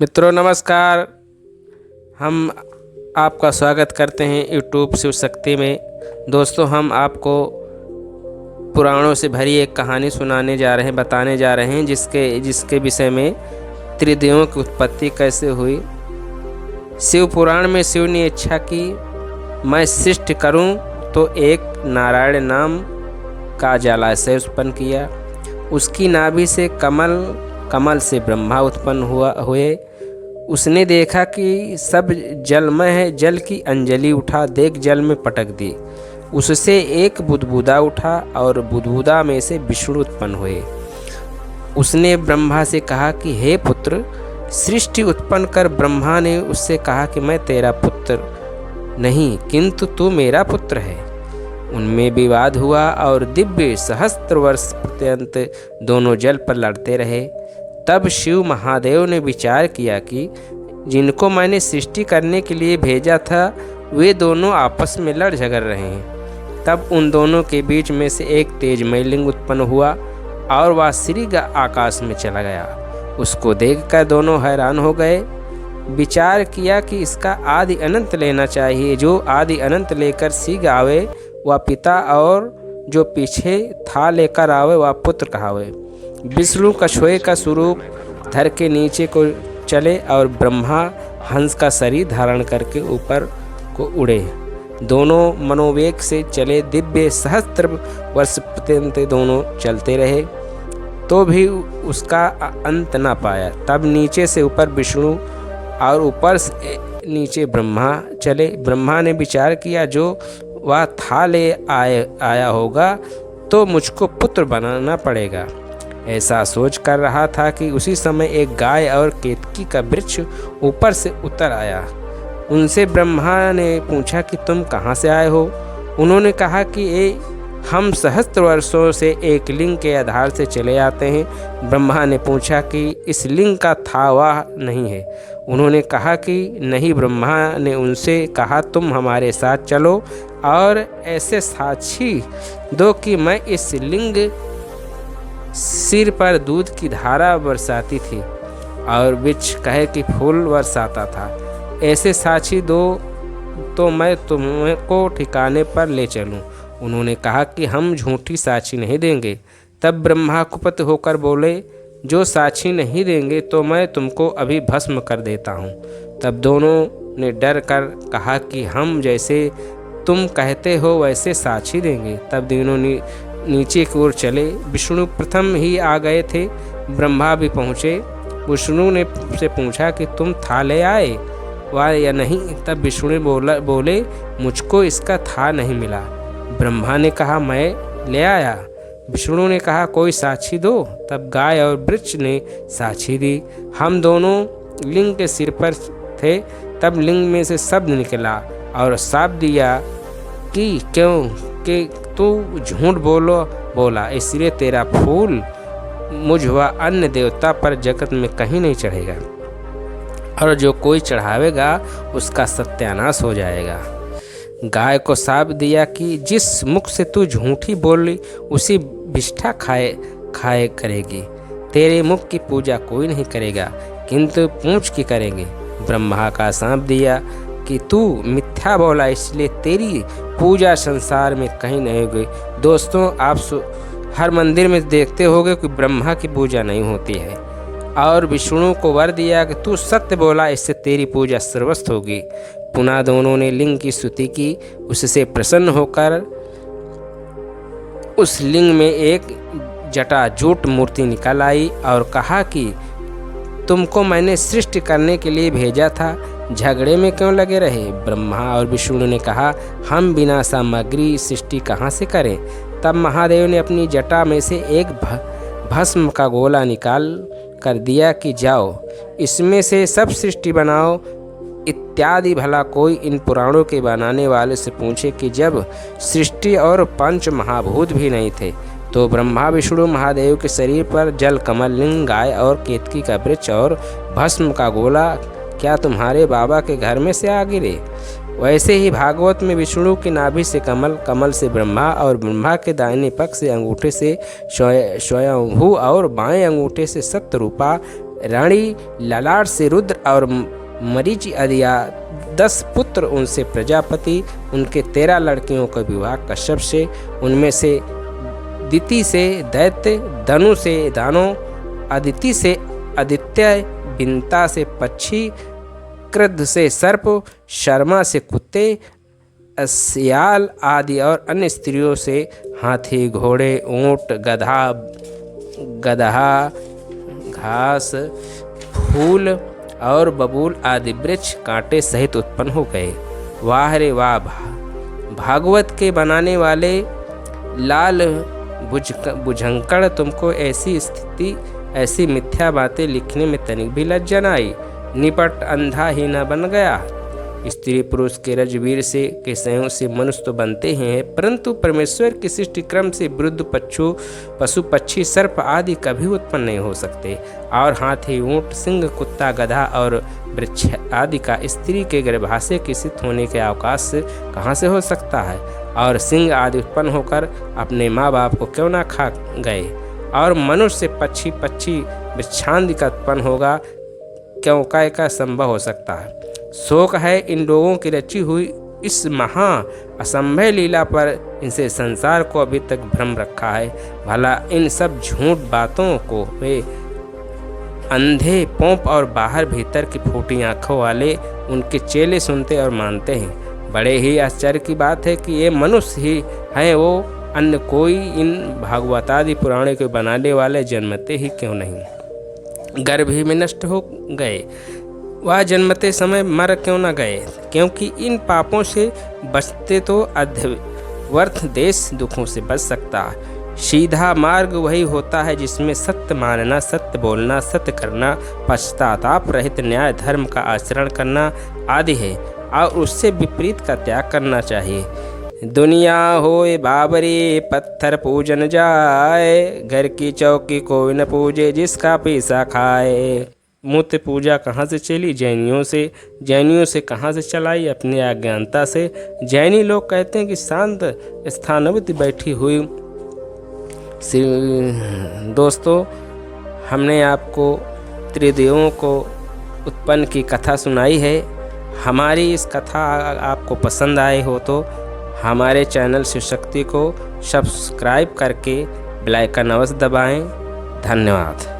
मित्रों नमस्कार। हम आपका स्वागत करते हैं यूट्यूब शिव शक्ति में। दोस्तों, हम आपको पुराणों से भरी एक कहानी बताने जा रहे हैं जिसके विषय में त्रिदेवों की उत्पत्ति कैसे हुई। शिव पुराण में शिव ने इच्छा की मैं सृष्टि करूं तो एक नारायण नाम का जलाशय उत्पन्न किया। उसकी नाभि से कमल से ब्रह्मा उत्पन्न हुए। उसने देखा कि सब जलमय है, जल की अंजलि उठा देख जल में पटक दी। उससे एक बुदबुदा उठा और बुदबुदा में से विष्णु उत्पन्न हुए। उसने ब्रह्मा से कहा कि हे पुत्र, सृष्टि उत्पन्न कर। ब्रह्मा ने उससे कहा कि मैं तेरा पुत्र नहीं, किंतु तू मेरा पुत्र है। उनमें विवाद हुआ और दिव्य सहस्त्र वर्ष पर्यंत दोनों जल पर लड़ते रहे। तब शिव महादेव ने विचार किया कि जिनको मैंने सृष्टि करने के लिए भेजा था वे दोनों आपस में लड़ झगड़ रहे हैं। तब उन दोनों के बीच में से एक तेजमय लिंग उत्पन्न हुआ और वह श्री आकाश में चला गया। उसको देखकर दोनों हैरान हो गए। विचार किया कि इसका आदि अनंत लेना चाहिए। जो आदि अनंत लेकर सीग आवे वह पिता, और जो पीछे था लेकर आवे वह पुत्र कहावे। विष्णु कछुए का स्वरूप धर के नीचे को चले और ब्रह्मा हंस का शरीर धारण करके ऊपर को उड़े। दोनों मनोवेग से चले। दिव्य सहस्त्र वर्ष पर्यंत दोनों चलते रहे तो भी उसका अंत न पाया। तब नीचे से ऊपर विष्णु और ऊपर से नीचे ब्रह्मा चले। ब्रह्मा ने विचार किया जो वह था ले आया होगा तो मुझको पुत्र बनाना पड़ेगा। ऐसा सोच कर रहा था कि उसी समय एक गाय और केतकी का वृक्ष ऊपर से उतर आया। उनसे ब्रह्मा ने पूछा कि तुम कहाँ से आए हो। उन्होंने कहा कि हम सहस्त्र वर्षों से एक लिंग के आधार से चले आते हैं। ब्रह्मा ने पूछा कि इस लिंग का था वह नहीं है। उन्होंने कहा कि नहीं। ब्रह्मा ने उनसे कहा तुम हमारे साथ चलो और ऐसे साक्षी दो कि मैं इस लिंग सिर पर दूध की धारा बरसाती थी और वृक्ष कहे कि फूल बरसाता था। ऐसे साक्षी दो तो मैं तुमको ठिकाने पर ले चलूं। उन्होंने कहा कि हम झूठी साक्षी नहीं देंगे। तब ब्रह्मा कुपित होकर बोले जो साक्षी नहीं देंगे तो मैं तुमको अभी भस्म कर देता हूँ। तब दोनों ने डर कर कहा कि हम जैसे तुम कहते हो वैसे साक्षी देंगे। तब दोनों नीचे की ओर चले। विष्णु प्रथम ही आ गए थे। ब्रह्मा भी पहुँचे। विष्णु ने से पूछा कि तुम था ले आए वह या नहीं। तब विष्णु बोले मुझको इसका था नहीं मिला। ब्रह्मा ने कहा मैं ले आया। विष्णु ने कहा कोई साक्षी दो। तब गाय और वृक्ष ने साक्षी दी। हम दोनों लिंग के सिर पर थे। तब लिंग में से शब्द निकला और साप दिया कि क्यों कि तू झूठ बोला, इसलिए तेरा फूल मुझ व अन्य देवता पर जगत में कहीं नहीं चढ़ेगा और जो कोई चढ़ावेगा उसका सत्यानाश हो जाएगा। गाय को शाप दिया कि जिस मुख से तू झूठी बोली उसी विष्ठा खाए करेगी। तेरे मुख की पूजा कोई नहीं करेगा किंतु पूंछ की करेंगे। ब्रह्मा का शाप दिया कि तू मिथ्या बोला, इसलिए तेरी पूजा संसार में कहीं नहीं होगी। दोस्तों, आप हर मंदिर में देखते होंगे कि ब्रह्मा की पूजा नहीं होती है। और विष्णु को वर दिया कि तू सत्य बोला, इससे तेरी पूजा सर्वस्थ होगी। पुनः दोनों ने लिंग की स्तुति की। उससे प्रसन्न होकर उस लिंग में एक जटाजूट मूर्ति निकल आई और कहा कि तुमको मैंने सृष्टि करने के लिए भेजा था, झगड़े में क्यों लगे रहे। ब्रह्मा और विष्णु ने कहा हम बिना सामग्री सृष्टि कहाँ से करें। तब महादेव ने अपनी जटा में से एक भस्म का गोला निकाल कर दिया कि जाओ इसमें से सब सृष्टि बनाओ इत्यादि। भला कोई इन पुराणों के बनाने वाले से पूछे कि जब सृष्टि और पंच महाभूत भी नहीं थे तो ब्रह्मा विष्णु महादेव के शरीर पर जल कमल लिंग गाय और केतकी का वृक्ष और भस्म का गोला क्या तुम्हारे बाबा के घर में से आ गिरे। वैसे ही भागवत में विष्णु की नाभि से कमल, कमल से ब्रह्मा और ब्रह्मा के दाहिने पक्ष से अंगूठे से स्वयंभू और बाएं अंगूठे से सत्यरूपा रानी ललाट से रुद्र और मरीचि आदिया 10 पुत्र, उनसे प्रजापति, उनके 13 लड़कियों का विवाह कश्यप से, उनमें से दिति से दैत्य, धनु से दानव, अदिति से आदित्य, बिंता से पक्षी, कृद्ध से सर्प, शर्मा से कुत्ते, अस्याल आदि और अन्य स्त्रियों से हाथी, घोड़े, ऊंट, गदहा, घास, फूल और बबूल आदि वृक्ष कांटे सहित उत्पन्न हो गए। वाह रे वाह! भागवत के बनाने वाले लाल बुझंकड़, तुमको ऐसी स्थिति, ऐसी मिथ्या बातें लिखने में तनिक भी लज्जा न आई। निपट अंधा ही न बन गया। स्त्री पुरुष के रजवीर से के संयोग से मनुष्य तो बनते हैं, परंतु परमेश्वर के सृष्टि क्रम से वृद्ध पशु पक्षी सर्प आदि कभी उत्पन्न नहीं हो सकते। और हाथी, ऊंट, सिंह, कुत्ता, गधा और वृक्ष आदि का स्त्री के गर्भाशय के सिद्ध होने के अवकाश कहाँ से हो सकता है? और सिंह आदि उत्पन्न होकर अपने माँ बाप को क्यों ना खा गए? और मनुष्य से पक्षी वृक्षादि का उत्पन्न होगा क्यों का संभव हो सकता है? शोक है इन लोगों की रची हुई इस महा असंभव लीला पर, इनसे संसार को अभी तक भ्रम रखा है। भला इन सब झूठ बातों को वे अंधे, पोंप और बाहर भीतर की फूटी आंखों वाले उनके चेले सुनते और मानते हैं। बड़े ही आश्चर्य की बात है कि ये मनुष्य ही हैं, वो अन्य कोई इन भागवतादि पुराणों के बनाने वाले जन्मते ही क्यों नहीं? गर्भ ही में नष्ट हो गए, वह जन्मते समय मर क्यों न गए? क्योंकि इन पापों से बचते तो अध्यवर्थ देश दुखों से बच सकता। सीधा मार्ग वही होता है जिसमें सत्य मानना, सत्य बोलना, सत्य करना, पश्चाताप रहित न्याय धर्म का आचरण करना आदि है, और उससे विपरीत का त्याग करना चाहिए। दुनिया होए बाबरी, पत्थर पूजन जाए, घर की चौकी कोई न पूजे, जिसका पैसा खाए। मूर्ति पूजा कहाँ से चली? जैनियों से कहाँ से चलाई? अपनी अज्ञानता से। जैनी लोग कहते हैं कि शांत स्थानवती बैठी हुई। दोस्तों, हमने आपको त्रिदेवों को उत्पन्न की कथा सुनाई है। हमारी इस कथा आपको पसंद आए हो तो हमारे चैनल शिव शक्ति को सब्सक्राइब करके बेल आइकन अवश्य दबाएं। धन्यवाद।